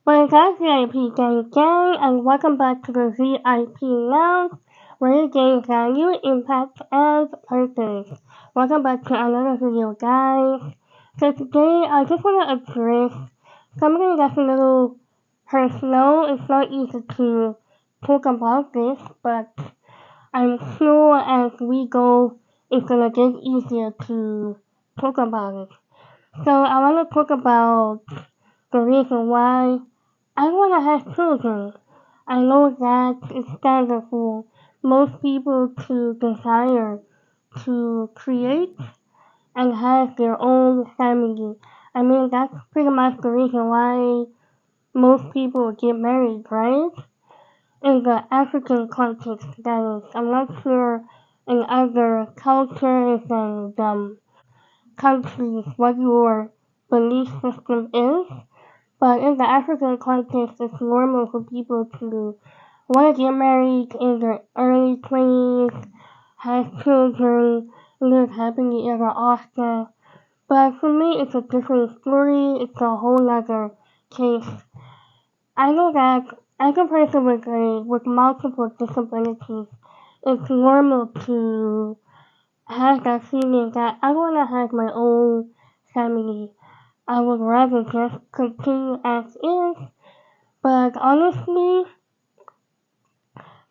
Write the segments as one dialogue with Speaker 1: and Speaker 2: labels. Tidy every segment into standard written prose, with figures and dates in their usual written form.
Speaker 1: Well, guys, VIP gang, and welcome back to the VIP Lounge, where you gain value, impact, and purpose. Welcome back to another video, guys. So today, I just want to address something that's a little personal. It's not easy to talk about this, but I'm sure as we go, it's gonna get easier to talk about it. So I want to talk about the reason why I want to have children. I know that it's standard for most people to desire to create and have their own family. I mean, that's pretty much the reason why most people get married, right? In the African context, that is. I'm not sure in other cultures and countries what your belief system is. But in the African context, it's normal for people to want to get married in their early 20s, have children, live happily ever after. But for me, it's a different story. It's a whole other case. I know that as a person with multiple disabilities, it's normal to have that feeling that I want to have my own family. I would rather just continue as is. But honestly,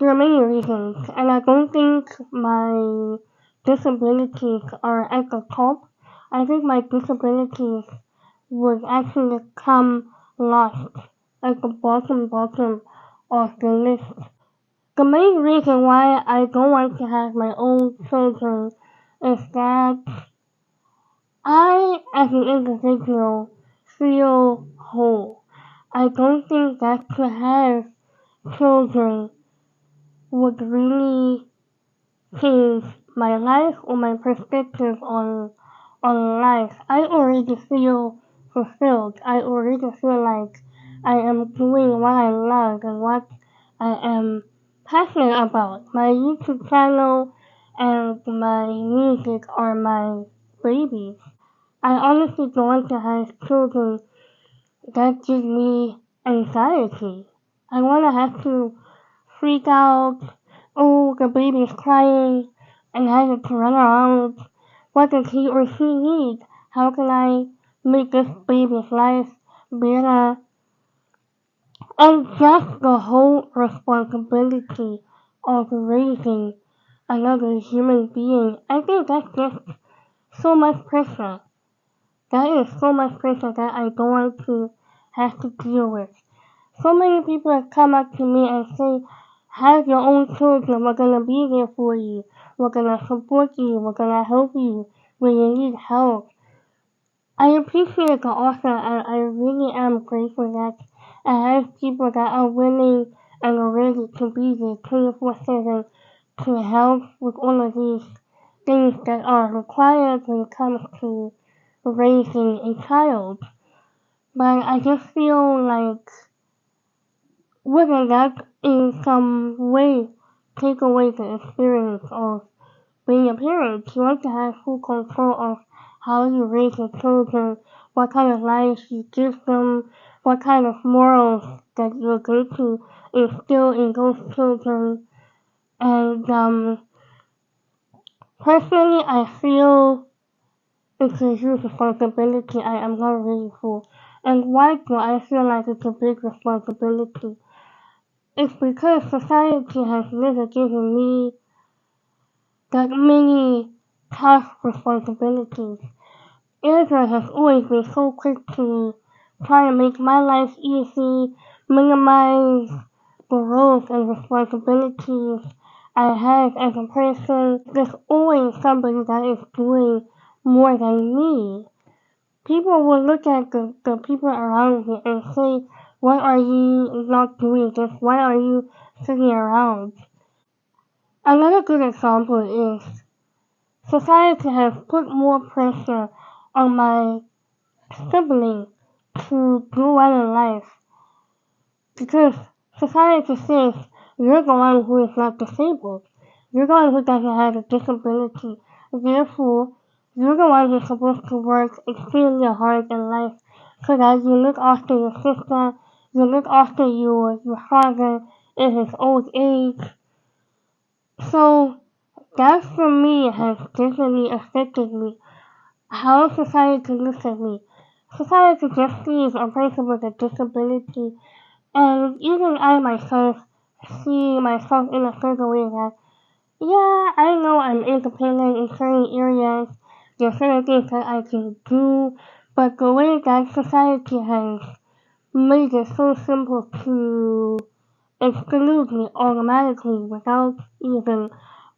Speaker 1: there are many reasons, and I don't think my disabilities are at the top. I think my disabilities would actually come last, at the bottom of the list. The main reason why I don't want to have my own children is that I, as an individual, feel whole. I don't think that to have children would really change my life or my perspective on life. I already feel fulfilled. I already feel like I am doing what I love and what I am passionate about. My YouTube channel and my music are my babies. I honestly don't want to have children that give me anxiety. I want to have to freak out. Oh, the baby's crying, and have to run around. What does he or she need? How can I make this baby's life better? And just the whole responsibility of raising another human being. I think that's just so much pressure. That is so much pressure that I don't want to have to deal with. So many people have come up to me and say, have your own children, we're gonna be there for you, we're gonna support you, we're gonna help you when you need help. I appreciate the offer and I really am grateful that I have people that are willing and are ready to be there 24/7 to help with all of these things that are required when it comes to raising a child. But I just feel like wouldn't that in some way take away the experience of being a parent? You want to have full control of how you raise your children, what kind of life you give them, what kind of morals that you're going to instill in those children. And personally, I feel it's a huge responsibility I am not ready for. And why do I feel like it's a big responsibility? It's because society has never given me that many task responsibilities. Israel has always been so quick to try and make my life easy, minimize the roles and responsibilities I have as a person. There's always somebody that is doing more than me. People will look at the people around me and say, why are you not doing this? Why are you sitting around? Another good example is society has put more pressure on my sibling to do well in life because society says you're the one who is not disabled. You're the one who doesn't have a disability. Therefore, you're the one who's supposed to work extremely hard in life so that you look after your sister, look after your father in his old age. So that for me has definitely affected me. How society looks at me. Society just sees a person with a disability, and even I myself see myself in a certain way that, yeah, I know I'm independent in certain areas. There are certain things that I can do, but the way that society has made it so simple to exclude me automatically without even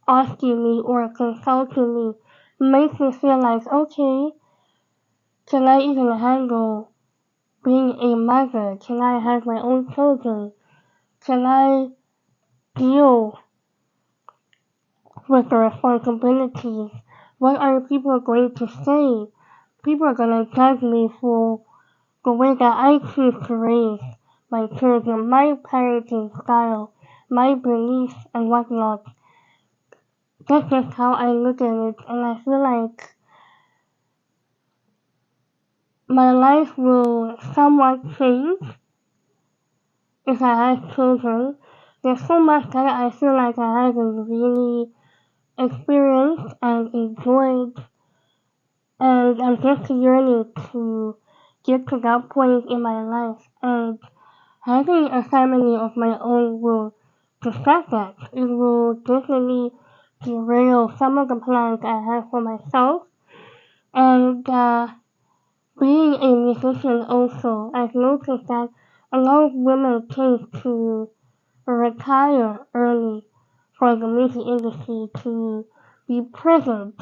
Speaker 1: asking me or consulting me makes me feel like, okay, can I even handle being a mother? Can I have my own children? Can I deal with the responsibilities? What are people going to say? People are going to judge me for the way that I choose to raise my children, my parenting style, my beliefs and whatnot. That's just how I look at it, and I feel like my life will somewhat change if I have children. There's so much that I feel like I haven't really experienced and enjoyed, and I'm just yearning to get to that point in my life. And having a family of my own will distract that. It will definitely derail some of the plans I have for myself. And being a musician also, I've noticed that a lot of women tend to retire early for the music industry to be present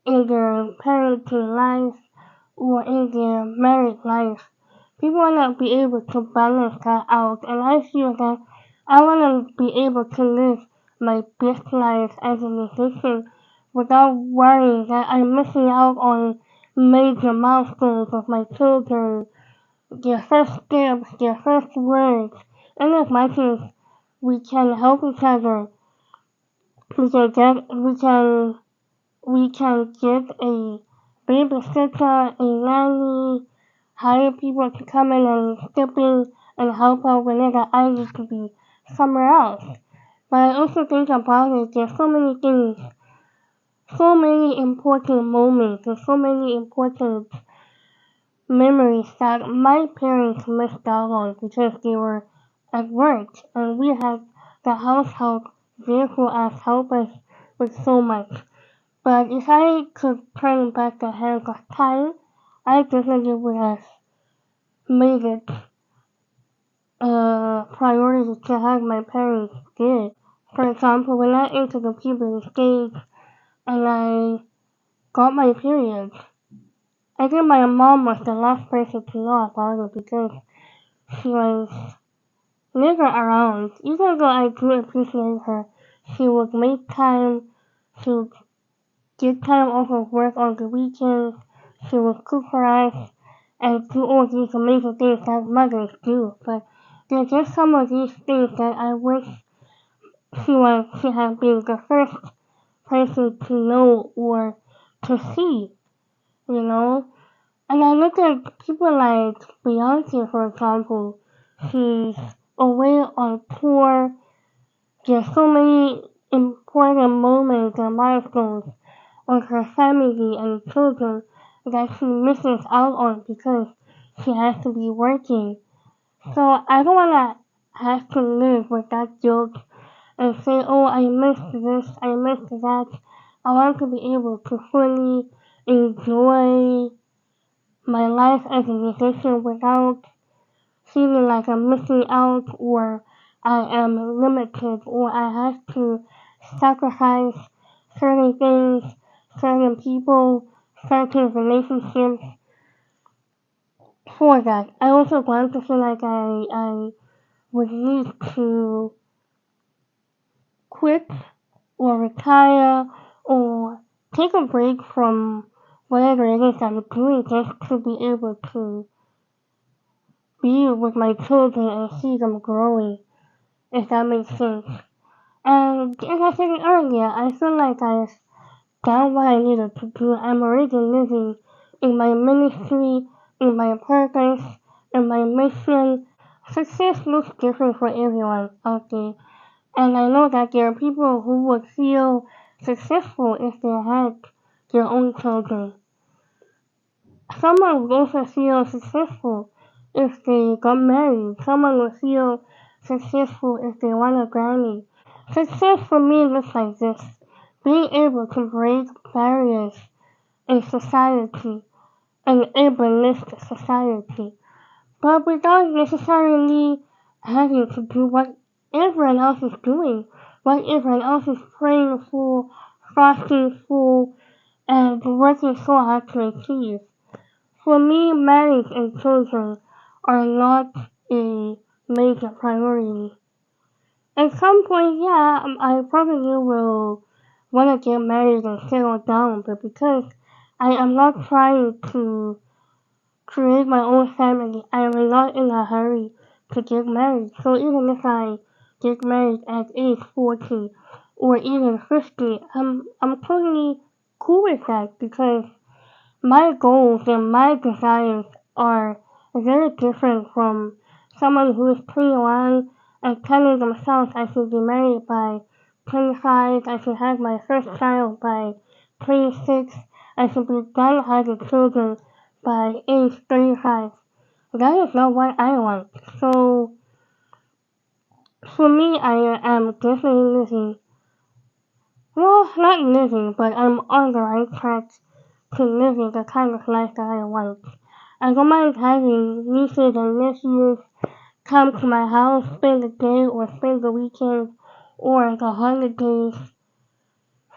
Speaker 1: in their parenting life or in their married life. People want to be able to balance that out, and I feel that I want to be able to live my best life as a musician without worrying that I'm missing out on major milestones of my children, their first steps, their first words, and as much as we can help each other, we can get we can get a babysitter, a nanny, hire people to come in and step in and help out whenever I need to be somewhere else. But I also think about it, there's so many things, so many important moments, and so many important memories that my parents missed out on because they were at work and we had the house help there for us, help us with so much. But if I could turn back the hands of time, I definitely would have made it a priority to have my parents there. For example, when I entered the puberty stage and I got my period, I think my mom was the last person to know about it because she was never around. Even though I do appreciate her, she would make time, she would get time off of work on the weekends, she would cook for us, and do all these amazing things that mothers do. But there's just some of these things that I wish she had been the first person to know or to see, you know? And I look at people like Beyonce, for example. She's away on tour. There's so many important moments and milestones of her family and children that she misses out on because she has to be working. So I don't want to have to live with that guilt and say, oh, I missed this, I missed that. I want to be able to fully enjoy my life as a musician without feeling like I'm missing out or I am limited or I have to sacrifice certain things, certain people, certain relationships for that. I also want to feel like I would need to quit or retire or take a break from whatever it is I'm doing just to be able to be with my children and see them growing, if that makes sense. And as I said earlier, I feel like I've done what I needed to do. I'm already living in my ministry, in my purpose, and my mission. Success looks different for everyone out there, and I know that there are people who would feel successful if they had their own children. Someone would also feel successful if they got married. Someone would feel successful if they won a Grammy. Success for me looks like this: being able to break barriers in society and ableist society, but without necessarily having to do what everyone else is doing, what everyone else is praying for, fasting for, and working so hard to achieve. For me, marriage and children are not a major priority. At some point, yeah, I probably will want to get married and settle down, but because I am not trying to create my own family, I am not in a hurry to get married. So even if I get married at age 40 or even 50, I'm totally cool with that because my goals and my desires are very different from someone who is 21 and telling themselves I should be married by 25, I should have my first child by 26, I should be done having children by age 35. That is not what I want. So for me, I am definitely living, well, not living, but I'm on the right track to living the kind of life that I want. I don't mind having nieces and nephews come to my house, spend the day or spend the weekend or the holidays.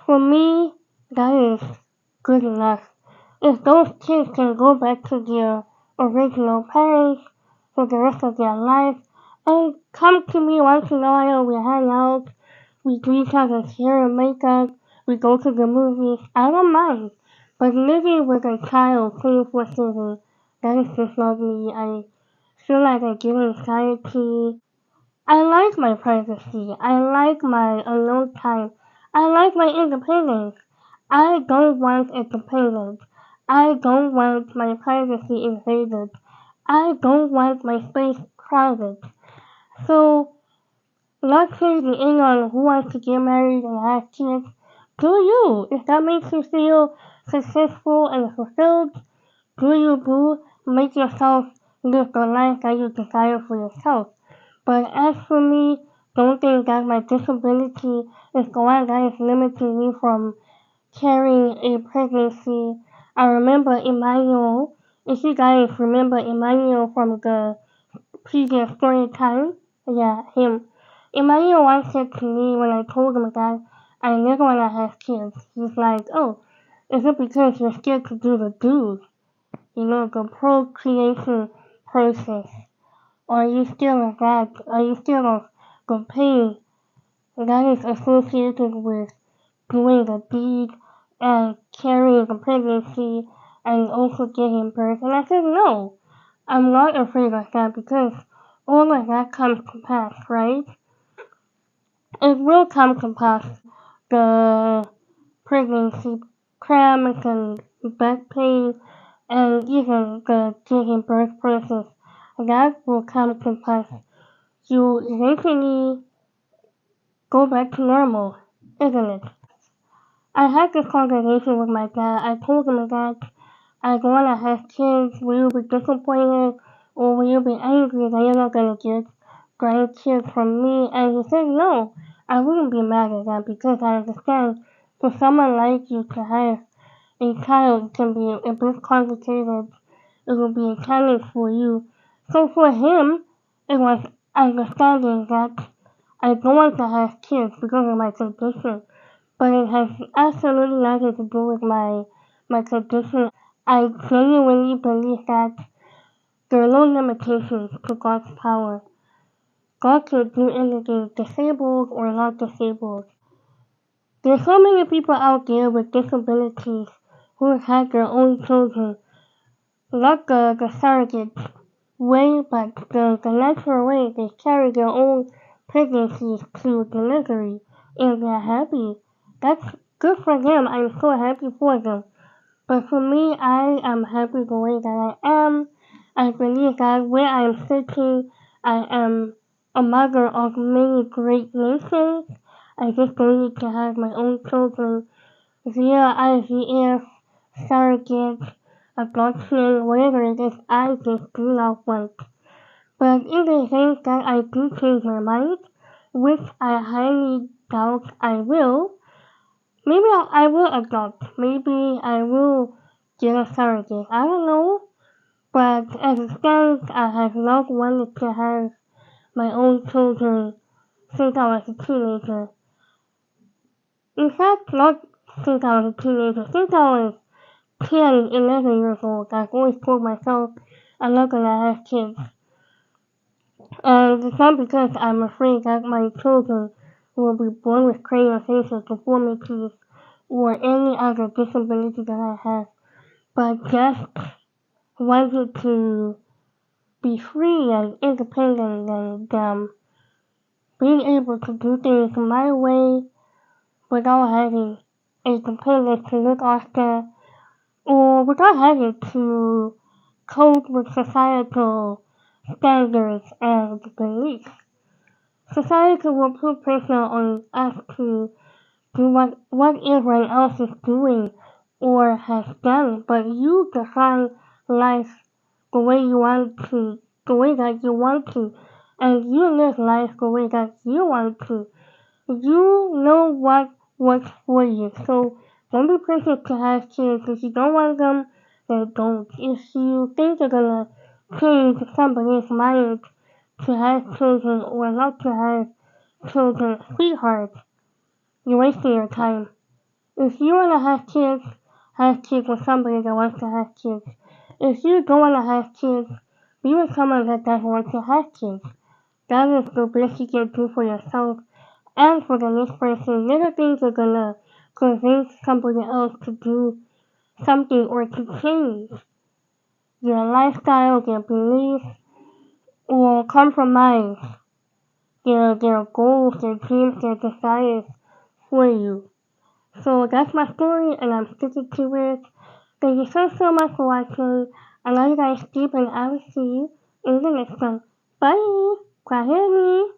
Speaker 1: For me, that is good enough. If those kids can go back to their original parents for the rest of their life and come to me once in a while, we hang out, we do each other's hair and makeup, we go to the movies, I don't mind. But living with a child 24/7, that is just not me. I feel like I get anxiety. I like my privacy. I like my alone time. I like my independence. I don't want independence. I don't want my privacy invaded. I don't want my space crowded. So, not changing in on who wants to get married and have kids. Do you? If that makes you feel successful and fulfilled, do you boo? Make yourself live the life that you desire for yourself. But as for me, don't think that my disability is the one that is limiting me from carrying a pregnancy. I remember Emmanuel. If you guys remember Emmanuel from the previous story time, yeah, him. Emmanuel once said to me when I told him that I never want to have kids. He's like, oh, is it because you're scared to do the do? You know, the procreation process. Or are you still of that? Are you still of the pain that is associated with doing the deed and carrying the pregnancy and also giving birth? And I said, no, I'm not afraid of that because all of that comes to pass, right? It will come to pass. The pregnancy cramps and back pain and even the giving birth process. That will come to pass. You eventually go back to normal, isn't it? I had this conversation with my dad. I told him that I don't want to have kids. Will you be disappointed or will you be angry that you're not going to get grandkids from me? And he said, no, I wouldn't be mad at that because I understand for someone like you to have a child can be a bit complicated. It will be a challenge for you. So for him, it was understanding that I don't want to have kids because of my condition, but it has absolutely nothing to do with my condition. I genuinely believe that there are no limitations to God's power. God can do anything, disabled or not disabled. There's so many people out there with disabilities who have had their own children, not the surrogate way, but the natural way. They carry their own pregnancies to delivery and they're happy. That's good for them. I'm so happy for them. But for me, I am happy the way that I am. I believe that where I am sitting, I am a mother of many great nations. I just believe to have my own children via IVF, surrogate, adoption, whatever it is, I just do not want. But in the event that I do change my mind, which I highly doubt I will, maybe I will adopt. Maybe I will get a surrogate. I don't know. But as it stands, I have not wanted to have my own children since I was a teenager. In fact, not since I was a teenager. Since I was 10, 11 years old, I've always told myself I'm not gonna have kids. And it's not because I'm afraid that my children will be born with craniofacial deformities or any other disability that I have, but just wanted to be free and independent and being able to do things my way without having a dependent to look after or without having to cope with societal standards and beliefs. Society will put pressure on us to do what everyone else is doing or has done, but you define life the way you want to, the way that you want to, and you live life the way that you want to. You know what works for you, so don't be pressured to have kids. If you don't want them, then don't. If you think you're gonna change somebody's mind to have children or not to have children, sweetheart, you're wasting your time. If you wanna have kids with somebody that wants to have kids. If you don't wanna have kids, be with someone that doesn't want to have kids. That is the best you can do for yourself and for the next person. Little things are gonna convince somebody else to do something or to change their lifestyle, their beliefs, or compromise their goals, their dreams, their desires for you. So that's my story and I'm sticking to it. Thank you so much for watching. I love you guys deep and I will see you in the next one. Bye! Kwaheri!